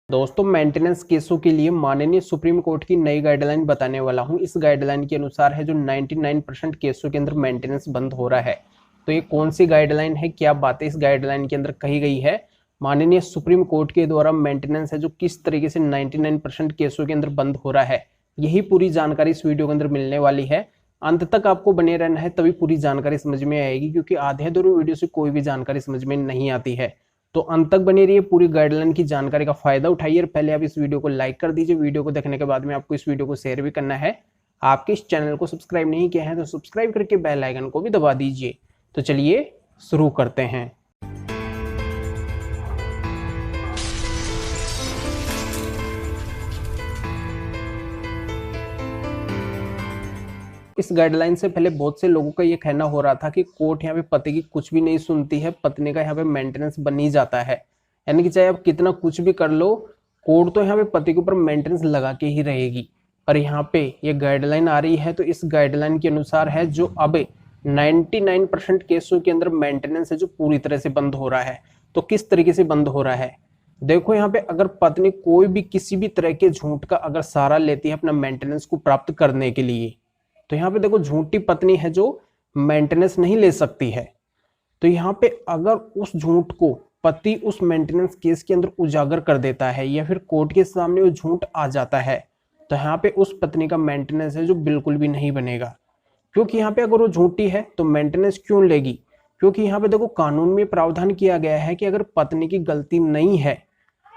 दोस्तों, मेंटेनेंस केसों के लिए माननीय सुप्रीम कोर्ट की नई गाइडलाइन बताने वाला हूं। इस गाइडलाइन के अनुसार है जो 99% केसों के अंदर मेंटेनेंस बंद हो रहा है। तो ये कौन सी गाइडलाइन है, क्या बातें इस गाइडलाइन के अंदर कही गई है, माननीय सुप्रीम कोर्ट के द्वारा मेंटेनेंस है जो किस तरीके से 99% केसों के अंदर बंद हो रहा है, यही पूरी जानकारी इस वीडियो के अंदर मिलने वाली है। अंत तक आपको बने रहना है, तभी पूरी जानकारी समझ में आएगी, क्योंकि आधे अधूरे वीडियो से कोई भी जानकारी समझ में नहीं आती है। तो अंत तक बने रहिए, पूरी गाइडलाइन की जानकारी का फायदा उठाइए। पहले आप इस वीडियो को लाइक कर दीजिए। वीडियो को देखने के बाद में आपको इस वीडियो को शेयर भी करना है। आपके इस चैनल को सब्सक्राइब नहीं किया है तो सब्सक्राइब करके बेल आइकन को भी दबा दीजिए। तो चलिए शुरू करते हैं। इस गाइडलाइन से पहले बहुत से लोगों का ये कहना हो रहा था कि कोर्ट यहाँ पे पति की कुछ भी नहीं सुनती है, पत्नी का यहाँ पे मेंटेनेंस बन ही जाता है। यानी कि चाहे आप कितना कुछ भी कर लो, कोर्ट तो यहाँ पे पति के ऊपर मेंटेनेंस लगा के ही रहेगी। पर यहाँ पे ये गाइडलाइन आ रही है तो इस गाइडलाइन के अनुसार है जो अब 99% केसों के अंदर मेंटेनेंस है जो पूरी तरह से बंद हो रहा है। तो किस तरीके से बंद हो रहा है, देखो यहाँ पे अगर पत्नी कोई भी किसी भी तरह के झूठ का अगर सहारा लेती है अपना मेंटेनेंस को प्राप्त करने के लिए, तो यहाँ पे देखो झूठी पत्नी है जो मेंटेनेंस नहीं ले सकती है। तो यहाँ पे अगर उस झूठ को पति उस मेंटेनेंस केस के अंदर उजागर कर देता है या फिर कोर्ट के सामने वो झूठ आ जाता है, तो यहाँ पे उस पत्नी का मेंटेनेंस है जो बिल्कुल भी नहीं बनेगा। क्योंकि यहाँ पे अगर वो झूठी है तो मेंटेनेंस क्यों लेगी, क्योंकि यहाँ पे देखो कानून में प्रावधान किया गया है कि अगर पत्नी की गलती नहीं है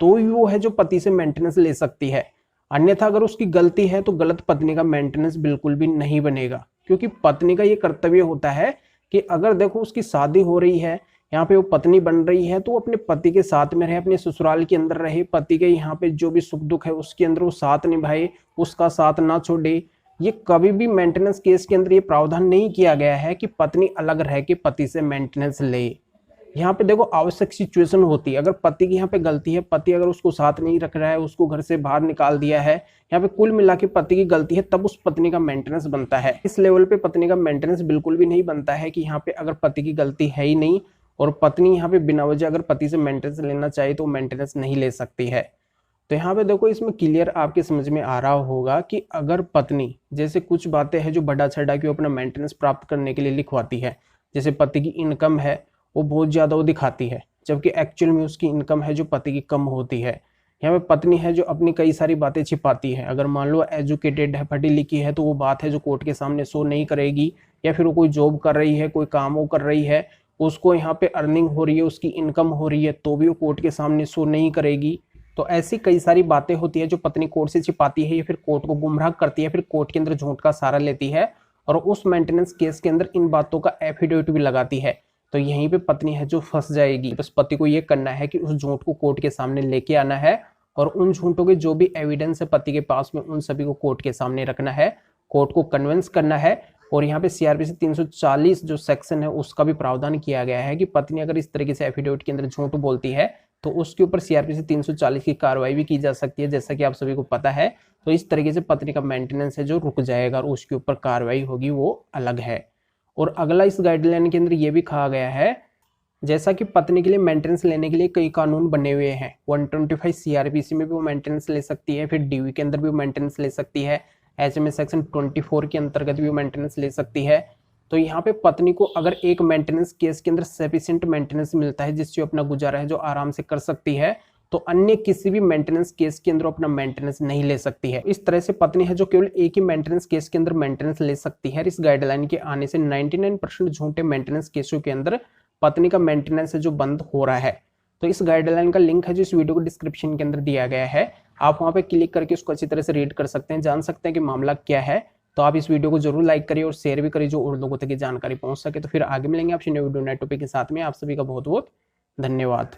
तो ही वो है जो पति से मेंटेनेंस ले सकती है। अन्यथा अगर उसकी गलती है तो गलत पत्नी का मेंटेनेंस बिल्कुल भी नहीं बनेगा। क्योंकि पत्नी का ये कर्तव्य होता है कि अगर देखो उसकी शादी हो रही है, यहाँ पे वो पत्नी बन रही है, तो वो अपने पति के साथ में रहे, अपने ससुराल के अंदर रहे, पति के यहाँ पे जो भी सुख दुख है उसके अंदर वो साथ निभाए, उसका साथ ना छोड़े। ये कभी भी मेंटेनेंस केस के अंदर ये प्रावधान नहीं किया गया है कि पत्नी अलग रह के पति से मेंटेनेंस ले। यहाँ पे देखो आवश्यक सिचुएशन होती है, अगर पति की यहाँ पे गलती है, पति अगर उसको साथ नहीं रख रहा है, उसको घर से बाहर निकाल दिया है, यहाँ पे कुल मिला के पति की गलती है, तब उस पत्नी का मेंटेनेंस बनता है। इस लेवल पे पत्नी का मेंटेनेंस बिल्कुल भी नहीं बनता है कि यहाँ पे अगर पति की गलती है ही नहीं और पत्नी यहाँ पे बिना वजह अगर पति से मेंटेनेंस लेना चाहे तो मेंटेनेंस नहीं ले सकती है। तो यहाँ पे देखो इसमें क्लियर आपके समझ में आ रहा होगा कि अगर पत्नी जैसे कुछ बातें हैं जो बढ़ा चढ़ा के अपना मेंटेनेंस प्राप्त करने के लिए लिखवाती है, जैसे पति की इनकम है वो बहुत ज्यादा वो दिखाती है, जबकि एक्चुअल में उसकी इनकम है जो पति की कम होती है। यहाँ पे पत्नी है जो अपनी कई सारी बातें छिपाती है। अगर मान लो एजुकेटेड है, पढ़ी लिखी है, तो वो बात है जो कोर्ट के सामने शो नहीं करेगी। या फिर वो कोई जॉब कर रही है, कोई काम वो कर रही है, उसको यहाँ पे अर्निंग हो रही है, उसकी इनकम हो रही है, तो भी वो कोर्ट के सामने शो नहीं करेगी। तो ऐसी कई सारी बातें होती है जो पत्नी कोर्ट से छिपाती है या फिर कोर्ट को गुमराह करती है, फिर कोर्ट के अंदर झूठ का सहारा लेती है और उस मेंटेनेंस केस के अंदर इन बातों का एफिडेविट भी लगाती है। तो यहीं पे पत्नी है जो फंस जाएगी। बस पति को ये करना है कि उस झूठ को कोर्ट के सामने लेके आना है और उन झूठों के जो भी एविडेंस है पति के पास में उन सभी को कोर्ट के सामने रखना है, कोर्ट को कन्विंस करना है। और यहाँ पे सीआरपीसी 340 जो सेक्शन है उसका भी प्रावधान किया गया है कि पत्नी अगर इस तरीके से एफिडेविट के अंदर झूठ बोलती है तो उसके ऊपर सीआरपीसी 340 की कार्रवाई भी की जा सकती है, जैसा कि आप सभी को पता है। तो इस तरीके से पत्नी का मेंटेनेंस है जो रुक जाएगा और उसके ऊपर कार्रवाई होगी वो अलग है। और अगला इस गाइडलाइन के अंदर ये भी कहा गया है, जैसा कि पत्नी के लिए मेंटेनेंस लेने के लिए कई कानून बने हुए हैं। 125 सीआरपीसी में भी वो मेंटेनेंस ले सकती है, फिर डीवी के अंदर भी वो मेंटेनेंस ले सकती है, एचएमए सेक्शन 24 के अंतर्गत भी वो मेंटेनेंस ले सकती है। तो यहाँ पे पत्नी को अगर एक मेंटेनेंस केस के अंदर सफिशिएंट मेंटेनेंस मिलता है जिससे अपना गुजारा है जो आराम से कर सकती है, तो अन्य किसी भी मेंटेनेंस केस के अंदर अपना मेंटेनेंस नहीं ले सकती है। इस तरह से पत्नी है जो केवल एक ही मेंटेनेंस केस के अंदर मेंटेनेंस ले सकती है। इस गाइडलाइन के आने से 99% झूठे मेंटेनेंस केसों के अंदर पत्नी का मेंटेनेंस है जो बंद हो रहा है। तो इस गाइडलाइन का लिंक है जो इस वीडियो को डिस्क्रिप्शन के अंदर दिया गया है, आप वहां पे क्लिक करके उसको अच्छी तरह से रीड कर सकते हैं, जान सकते हैं कि मामला क्या है। तो आप इस वीडियो को जरूर लाइक करिए और शेयर भी करिए जो और लोगों तक ये जानकारी पहुंच सके। तो फिर आगे मिलेंगे आपसे नए वीडियो नए टॉपिक के साथ में। आप सभी का बहुत बहुत धन्यवाद।